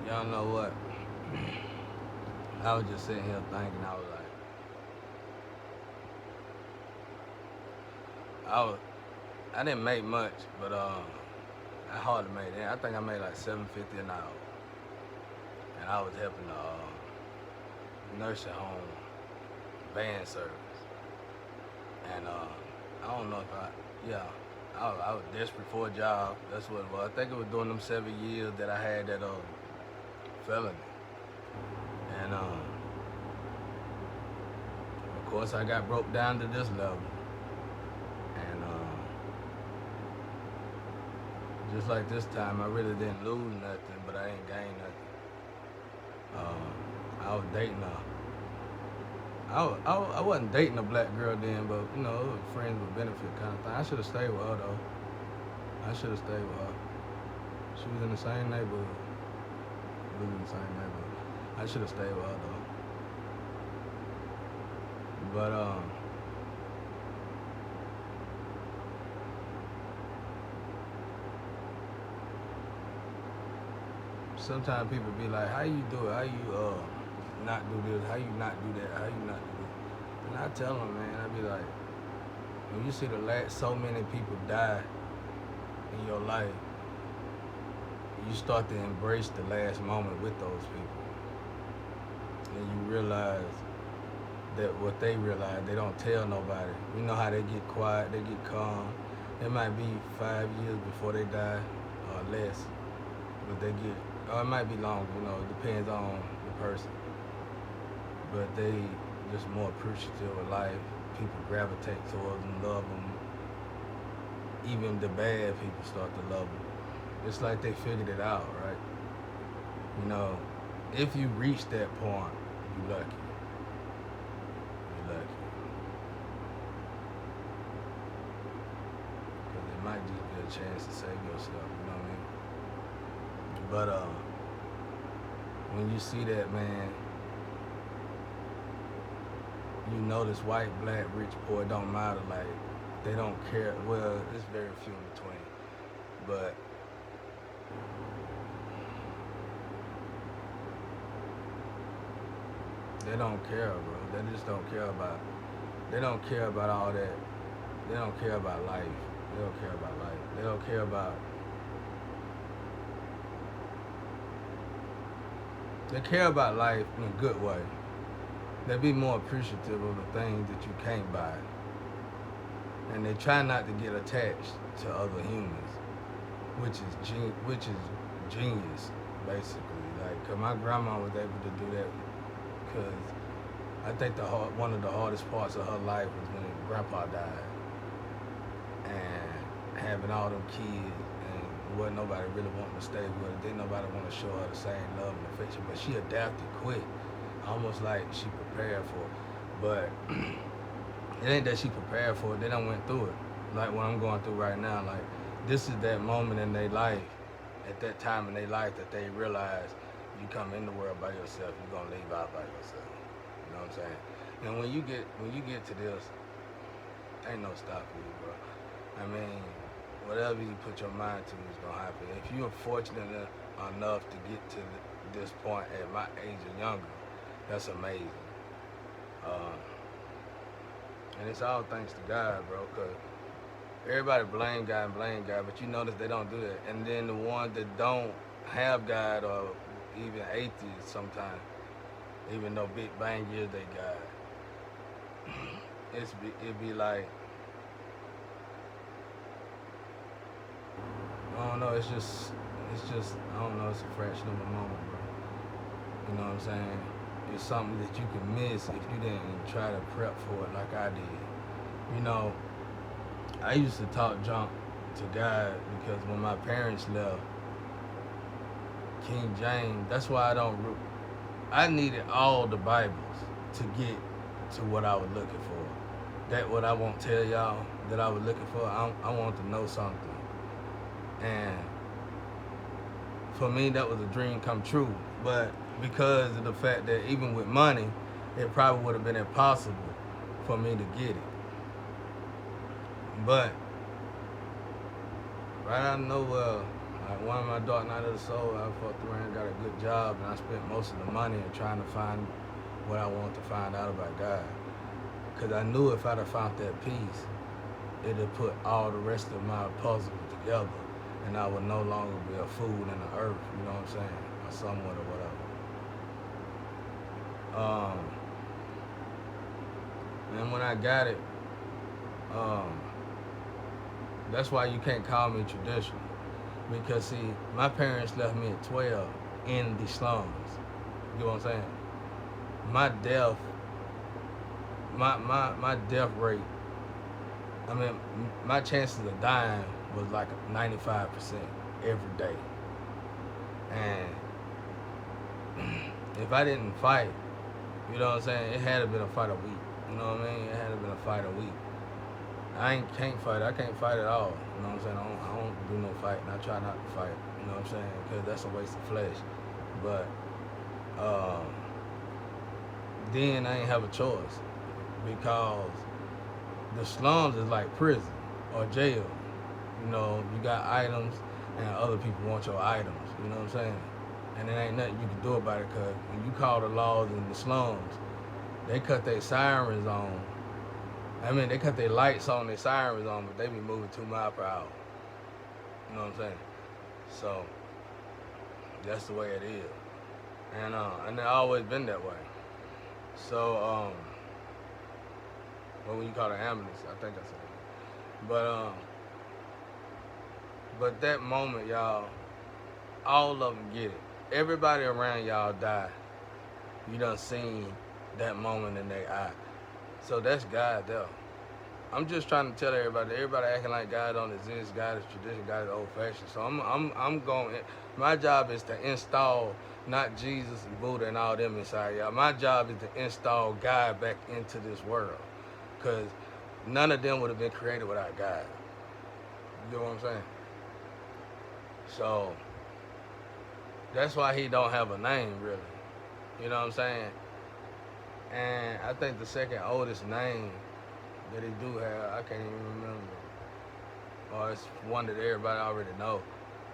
Y'all know what? I was just sitting here thinking. I was, I didn't make much, but I hardly made it. I think I made like 750 an hour, and I was helping the nursing home van service. And I don't know if yeah, I was desperate for a job. That's what it was. I think it was during them 7 years that I had that felony, and of course I got broke down to this level, and just like this time, I really didn't lose nothing, but I ain't gained nothing. I was dating I wasn't dating a black girl then, but you know, it was friends with benefit kind of thing. I should have stayed with her though. I should have stayed with her. She was in the same neighborhood. We was in the same neighborhood. I should have stayed with her though. But sometimes people be like, "How you do it? How you not do this? How you not do that? How you not do this?" And I tell them, man, I be like, when you see so many people die in your life, you start to embrace the last moment with those people, and you realize that what they realize they don't tell nobody. You know how they get quiet, they get calm. It might be 5 years before they die or less, but they get, or it might be longer. You know, it depends on the person. But they just more appreciative of life. People gravitate towards them, love them. Even the bad people start to love them. It's like they figured it out, right? You know, if you reach that point, you lucky. You lucky. Because it might just be a chance to save yourself. You know what I mean? But when you see that, man, you know this white, black, rich, poor, it don't matter. Like, they don't care. Well, it's very few in between. But they don't care, bro. They just don't care about. They don't care about all that. They don't care about life. They don't care about life. They don't care about. They care about life in a good way. They be more appreciative of the things that you can't buy, and they try not to get attached to other humans, which is genius, basically. Like, 'cause my grandma was able to do that, because I think one of the hardest parts of her life was when grandpa died, and having all them kids, and wasn't nobody really wanting to stay with her. Didn't nobody want to show her the same love and affection, but she adapted quick, almost like she prepared for it. But it ain't that she prepared for it. They done went through it. Like what I'm going through right now. Like, this is that moment in their life, at that time in their life, that they realize you come in the world by yourself, you're gonna leave out by yourself. You know what I'm saying? And when you get to this, ain't no stopping you, bro. I mean, whatever you put your mind to is gonna happen. If you're fortunate enough to get to this point at my age or younger, that's amazing. Uh, and it's all thanks to God, bro. Cause everybody blame God, but you notice they don't do that. And then the ones that don't have God, or even atheists sometimes, even though Big Bang is they God, it be like, I don't know. It's just I don't know. It's a fraction of a moment, bro. You know what I'm saying? It's something that you can miss if you didn't try to prep for it like I did. You know, I used to talk junk to God because when my parents left, King James. That's why I don't. I needed all the Bibles to get to what I was looking for. That what I won't tell y'all that I was looking for. I want to know something, and for me that was a dream come true. But because of the fact that even with money, it probably would have been impossible for me to get it. But right out of nowhere, Like one of my dark night of the soul, I fucked around, got a good job, and I spent most of the money in trying to find what I wanted to find out about God. Because I knew if I'd have found that peace, it'd have put all the rest of my puzzle together, and I would no longer be a fool in the earth, you know what I'm saying? Or somewhat or whatever. And when I got it, that's why you can't call me traditional. Because see, my parents left me at 12 in the slums. You know what I'm saying? My death, my death rate, I mean, my chances of dying was like 95% every day. And if I didn't fight, you know what I'm saying, it had to been a fight a week. You know what I mean? It had to been a fight a week. Can't fight. I can't fight at all. You know what I'm saying? I don't do no fighting. I try not to fight. You know what I'm saying? Because that's a waste of flesh. But then I ain't have a choice, because the slums is like prison or jail. You know, you got items and other people want your items. You know what I'm saying? And there ain't nothing you can do about it, because when you call the laws in the slums, they cut their sirens on. I mean, they cut their lights on, their sirens on, but they be moving 2 miles per hour. You know what I'm saying? So that's the way it is. And it's always been that way. So what when you call it ambulance, I think I said it. But that moment, y'all, all of them get it. Everybody around y'all die. You done seen that moment in their eye. So that's God there. I'm just trying to tell everybody acting like God don't exist, God is tradition, God is old fashioned. So I'm going, my job is to install not Jesus and Buddha and all them inside y'all. My job is to install God back into this world. Because none of them would have been created without God. You know what I'm saying? So that's why he don't have a name, really. You know what I'm saying? And I think the second oldest name that he do have, I can't even remember. Or it's one that everybody already know.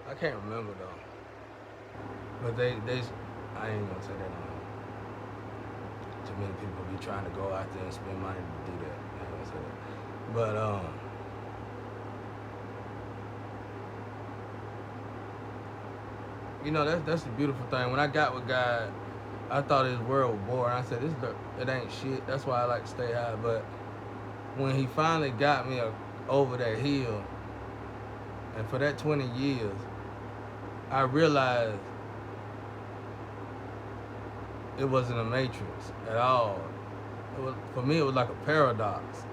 I can't remember though. But they I ain't gonna say that no more. Too many people be trying to go out there and spend money to do that. I ain't gonna say that. But you know, that's the beautiful thing. When I got with God, I thought his world was boring. I said, it ain't shit. That's why I like to stay high. But when he finally got me over that hill, and for that 20 years, I realized it wasn't a matrix at all. For me, it was like a paradox,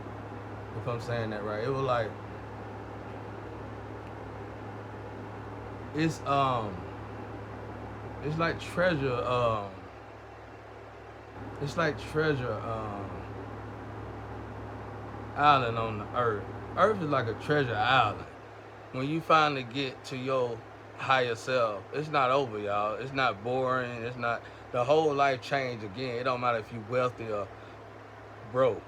if I'm saying that right. It was like, it's like treasure, it's like treasure island on the earth. Earth is like a treasure island. When you finally get to your higher self, it's not over, y'all. It's not boring. It's not, the whole life change again. It don't matter if you're wealthy or broke.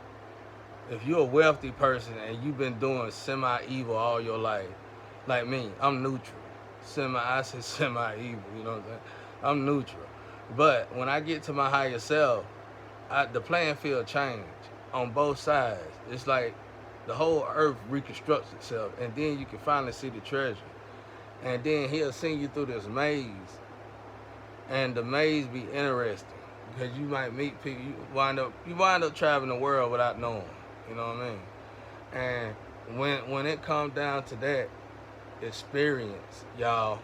If you're a wealthy person and you've been doing semi-evil all your life, like me, I'm neutral. I say semi-evil, you know what I'm saying? I'm neutral. But when I get to my higher self, the playing field change on both sides. It's like the whole earth reconstructs itself, and then you can finally see the treasure. And then he'll send you through this maze, and the maze be interesting because you might meet people. You wind up traveling the world without knowing. You know what I mean? And when it comes down to that experience, y'all,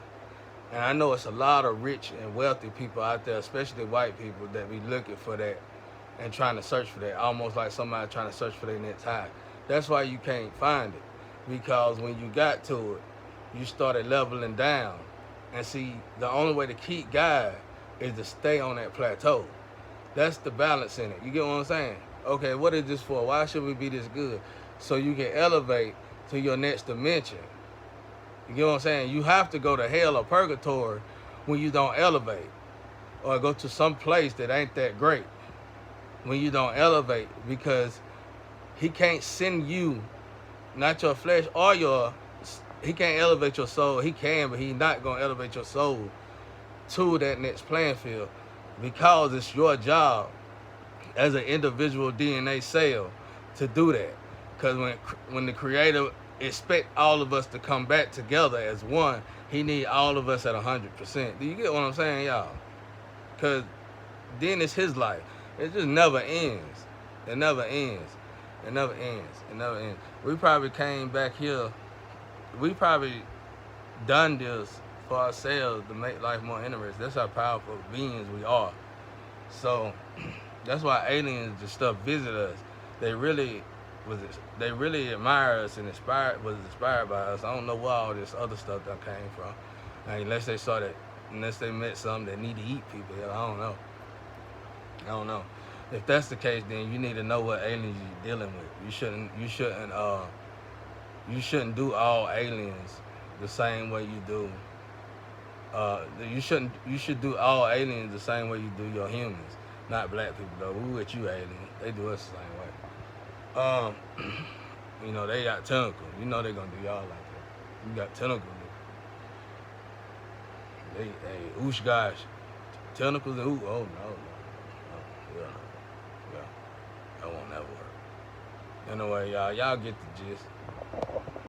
and I know it's a lot of rich and wealthy people out there, especially white people, that be looking for that and trying to search for that, almost like somebody trying to search for their next high. That's why you can't find it, because when you got to it, you started leveling down. And see, the only way to keep God is to stay on that plateau. That's the balance in it. You get what I'm saying? Okay, what is this for? Why should we be this good? So you can elevate to your next dimension. You get what I'm saying? You have to go to hell or purgatory when you don't elevate, or go to some place that ain't that great when you don't elevate, because he can't send you, not your flesh or your he can't elevate your soul. He can, but he's not gonna elevate your soul to that next playing field because it's your job as an individual DNA cell to do that. Because when the creator expect all of us to come back together as one, he need all of us at 100%. Do you get what I'm saying, y'all? Because then it's his life. It just never ends. It never ends. It never ends. It never ends. We probably came back here. We probably done this for ourselves to make life more interesting. That's how powerful beings we are. So that's why aliens and stuff visit us. They really they really admire us and was inspired by us. I don't know where all this other stuff that came from. Unless they met some that need to eat people. I don't know. I don't know. If that's the case, then you need to know what aliens you're dealing with. You shouldn't do all aliens the same way you do. You should do all aliens the same way you do your humans, not black people though. We with you aliens. They do us the same way. They got tentacles. You know they're gonna do y'all like that. You got tentacles. Oosh gosh, tentacles and ooh. Oh no. Yeah, that won't never work. Anyway, y'all get the gist.